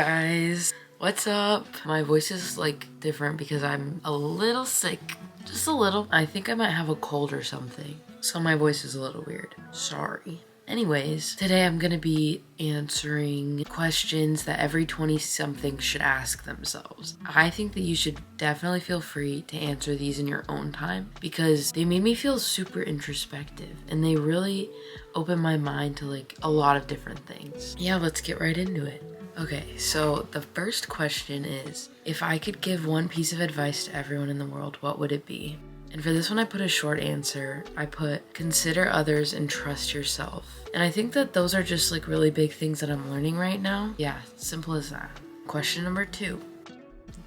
guys, what's up? My voice is like different because I'm a little sick, just a little. I think I might have a cold or something, so my voice is a little weird. Sorry. Anyways, today I'm gonna be answering questions that every 20-something should ask themselves. I think that you should definitely feel free to answer these in your own time because they made me feel super introspective and they really opened my mind to like a lot of different things. Yeah, let's get right into it. Okay, so the first question is, if I could give one piece of advice to everyone in the world, what would it be? And for this one, I put a short answer. I put, consider others and trust yourself. And I think that those are just like really big things that I'm learning right now. Yeah, simple as that. Question number 2.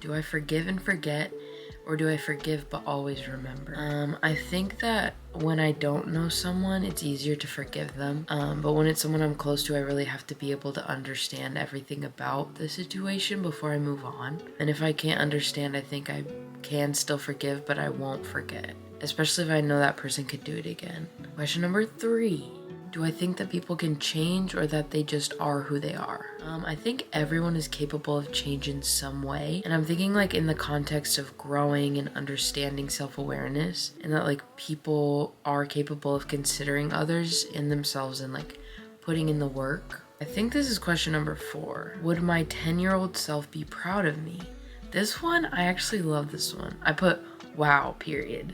Do I forgive and forget, or do I forgive but always remember? I think that when I don't know someone, it's easier to forgive them. But when it's someone I'm close to, I really have to be able to understand everything about the situation before I move on. And if I can't understand, I think I can still forgive, but I won't forget, especially if I know that person could do it again. Question number 3. Do I think that people can change or that they just are who they are? I think everyone is capable of change in some way. And I'm thinking like in the context of growing and understanding self-awareness, and that like people are capable of considering others and themselves and like putting in the work. I think this is question number 4. Would my 10-year-old self be proud of me? This one, I actually love this one. I put wow, period.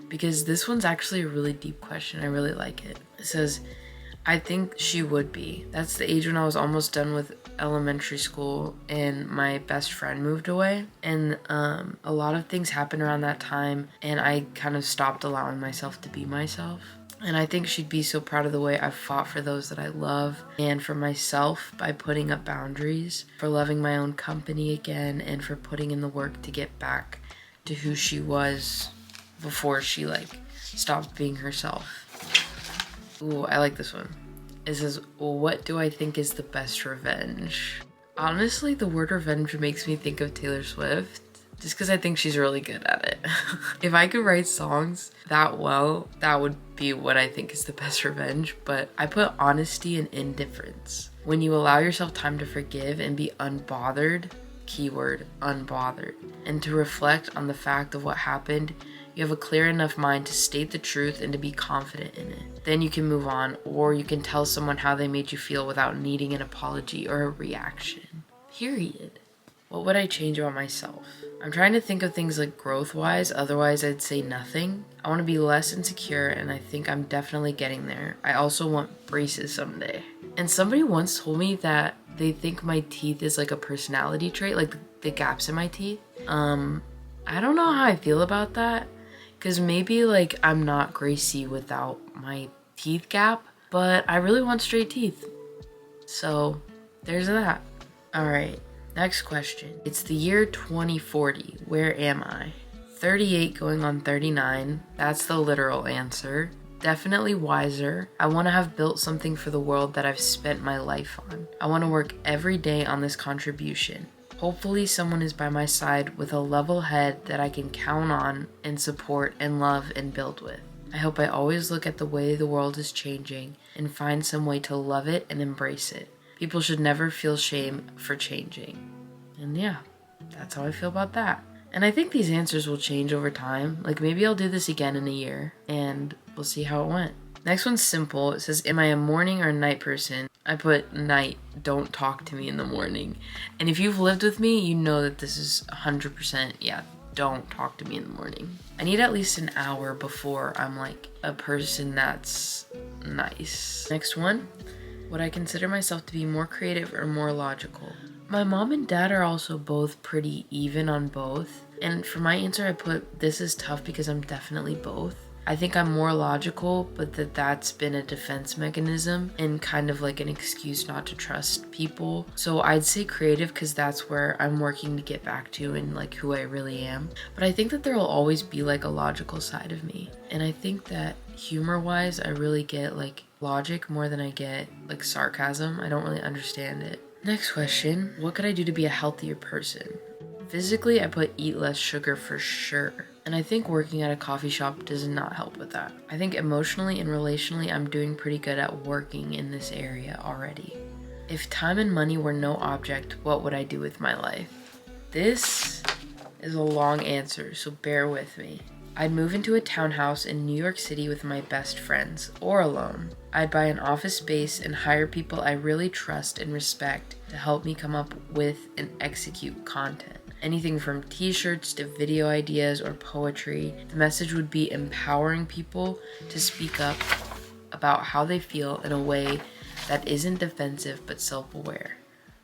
Because this one's actually a really deep question. I really like it. It says, I think she would be. That's the age when I was almost done with elementary school and my best friend moved away. And a lot of things happened around that time and I kind of stopped allowing myself to be myself. And I think she'd be so proud of the way I've fought for those that I love and for myself by putting up boundaries, for loving my own company again, and for putting in the work to get back to who she was before she like stopped being herself. Ooh, I like this one. It says, what do I think is the best revenge? Honestly, the word revenge makes me think of Taylor Swift. Just because I think she's really good at it. If I could write songs that well, that would be what I think is the best revenge. But I put honesty and indifference. When you allow yourself time to forgive and be unbothered, keyword, unbothered, and to reflect on the fact of what happened, you have a clear enough mind to state the truth and to be confident in it. Then you can move on, or you can tell someone how they made you feel without needing an apology or a reaction. Period. What would I change about myself? I'm trying to think of things like growth-wise, otherwise I'd say nothing. I want to be less insecure and I think I'm definitely getting there. I also want braces someday. And somebody once told me that they think my teeth is like a personality trait, like the gaps in my teeth. I don't know how I feel about that, because maybe like I'm not Gracie without my teeth gap, but I really want straight teeth. So there's that. All right. Next question. It's the year 2040. Where am I? 38 going on 39. That's the literal answer. Definitely wiser. I want to have built something for the world that I've spent my life on. I want to work every day on this contribution. Hopefully someone is by my side with a level head that I can count on and support and love and build with. I hope I always look at the way the world is changing and find some way to love it and embrace it. People should never feel shame for changing. And yeah, that's how I feel about that. And I think these answers will change over time. Like maybe I'll do this again in a year and we'll see how it went. Next one's simple. It says, am I a morning or a night person? I put night, don't talk to me in the morning. And if you've lived with me, you know that this is 100%, yeah, don't talk to me in the morning. I need at least an hour before I'm like a person that's nice. Next one. Would I consider myself to be more creative or more logical? My mom and dad are also both pretty even on both. And for my answer, I put this is tough because I'm definitely both. I think I'm more logical, but that's been a defense mechanism and kind of like an excuse not to trust people. So I'd say creative because that's where I'm working to get back to and like who I really am. But I think that there will always be like a logical side of me. And I think that humor-wise, I really get like logic more than I get like sarcasm. I don't really understand it. Next question, what could I do to be a healthier person? Physically, I put eat less sugar for sure. And I think working at a coffee shop does not help with that. I think emotionally and relationally, I'm doing pretty good at working in this area already. If time and money were no object, what would I do with my life? This is a long answer, so bear with me. I'd move into a townhouse in New York City with my best friends, or alone. I'd buy an office space and hire people I really trust and respect to help me come up with and execute content. Anything from t-shirts to video ideas or poetry. The message would be empowering people to speak up about how they feel in a way that isn't defensive but self-aware.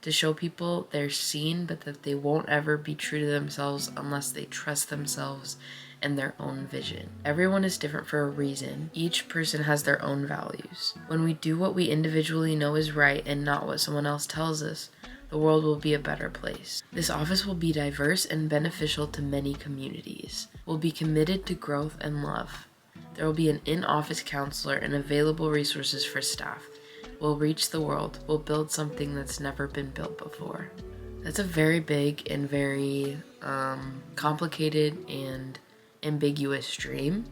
To show people they're seen but that they won't ever be true to themselves unless they trust themselves and their own vision. Everyone is different for a reason. Each person has their own values. When we do what we individually know is right and not what someone else tells us, the world will be a better place. This office will be diverse and beneficial to many communities. We'll be committed to growth and love. There will be an in-office counselor and available resources for staff. We'll reach the world. We'll build something that's never been built before. That's a very big and very complicated and ambiguous dream,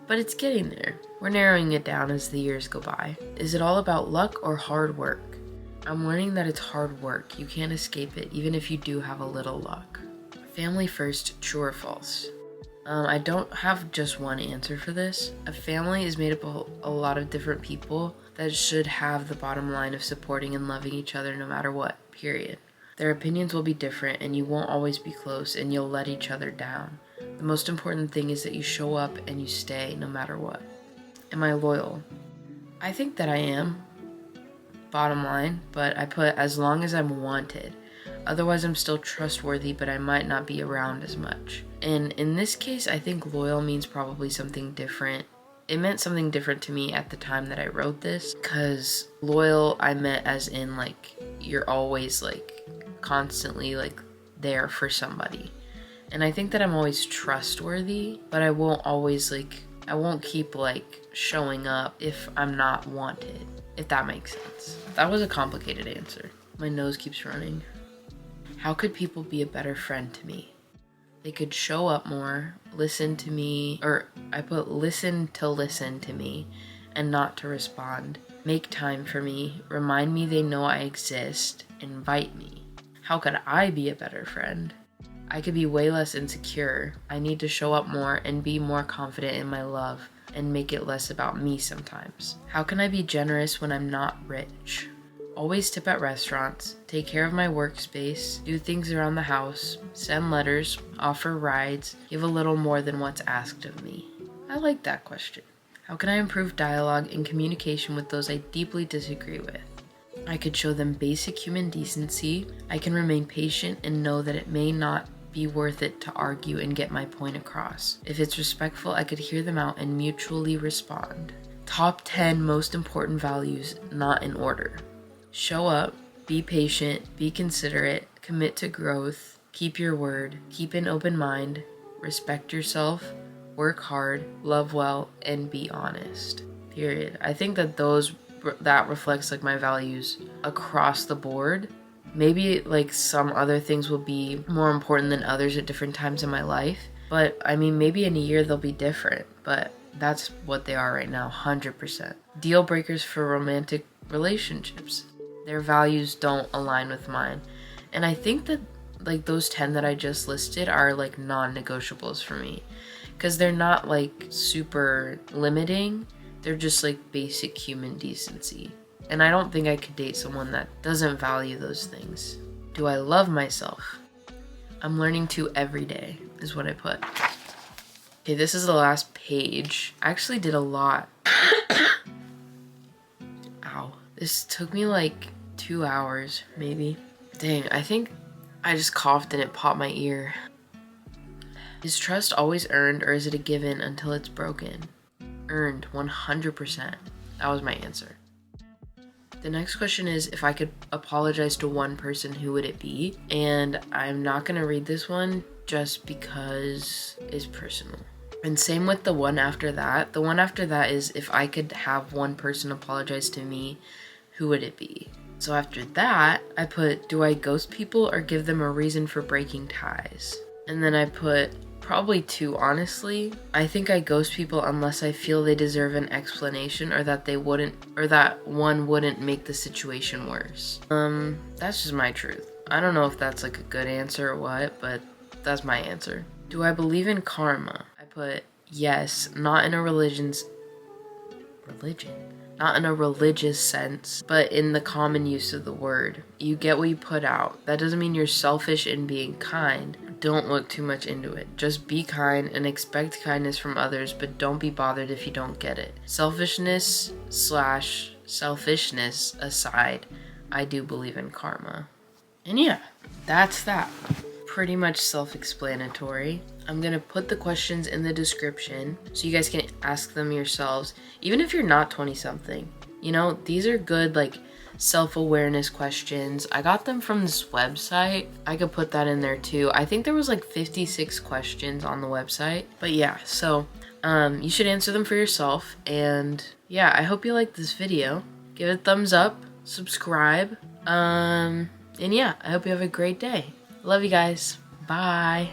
but it's getting there. We're narrowing it down as the years go by. Is it all about luck or hard work? I'm learning that it's hard work. You can't escape it, even if you do have a little luck. Family first, true or false? I don't have just one answer for this. A family is made up of a lot of different people that should have the bottom line of supporting and loving each other no matter what, period. Their opinions will be different and you won't always be close and you'll let each other down. The most important thing is that you show up and you stay no matter what. Am I loyal? I think that I am, bottom line, but I put as long as I'm wanted. Otherwise, I'm still trustworthy, but I might not be around as much. And in this case, I think loyal means probably something different. It meant something different to me at the time that I wrote this, because loyal I meant as in like, you're always like constantly like there for somebody. And I think that I'm always trustworthy, but I won't always I won't keep showing up if I'm not wanted, if that makes sense. That was a complicated answer. My nose keeps running. How could people be a better friend to me? They could show up more, listen to me, or I put listen to me and not to respond. Make time for me, remind me they know I exist, invite me. How could I be a better friend? I could be way less insecure. I need to show up more and be more confident in my love and make it less about me sometimes. How can I be generous when I'm not rich? Always tip at restaurants, take care of my workspace, do things around the house, send letters, offer rides, give a little more than what's asked of me. I like that question. How can I improve dialogue and communication with those I deeply disagree with? I could show them basic human decency. I can remain patient and know that it may not be worth it to argue and get my point across. If it's respectful, I could hear them out and mutually respond. Top 10 most important values, not in order. Show up, be patient, be considerate, commit to growth, keep your word, keep an open mind, respect yourself, work hard, love well, and be honest. Period. I think that that reflects my values across the board. Maybe some other things will be more important than others at different times in my life, but I mean maybe in a year they'll be different, but that's what they are right now, 100%. Deal breakers for romantic relationships. Their values don't align with mine. And I think that those 10 that I just listed are non-negotiables for me, because they're not super limiting. They're just basic human decency. And I don't think I could date someone that doesn't value those things. Do I love myself? I'm learning to every day, is what I put. Okay, this is the last page. I actually did a lot. Ow. This took me 2 hours, maybe. Dang, I think I just coughed and it popped my ear. Is trust always earned, or is it a given until it's broken? Earned, 100%. That was my answer. The next question is, if I could apologize to one person, who would it be? And I'm not gonna read this one just because it's personal. And same with the one after that. The one after that is, if I could have one person apologize to me, who would it be? So after that, I put, do I ghost people or give them a reason for breaking ties? And then I put, Probably 2, honestly. I think I ghost people unless I feel they deserve an explanation or that one wouldn't make the situation worse. That's just my truth. I don't know if that's like a good answer or what, but that's my answer. Do I believe in karma? I put yes, not in a not in a religious sense, but in the common use of the word. You get what you put out. That doesn't mean you're selfish in being kind. Don't look too much into it. Just be kind and expect kindness from others, but don't be bothered if you don't get it. Selfishness aside, I do believe in karma. And yeah, that's that. Pretty much self-explanatory. I'm gonna put the questions in the description so you guys can ask them yourselves, even if you're not 20-something. You know, these are good, like, self-awareness questions. I got them from this website. I could put that in there too. I think there was like 56 questions on the website. But yeah, so you should answer them for yourself. And yeah, I hope you liked this video. Give it a thumbs up, subscribe. And yeah, I hope you have a great day. Love you guys. Bye.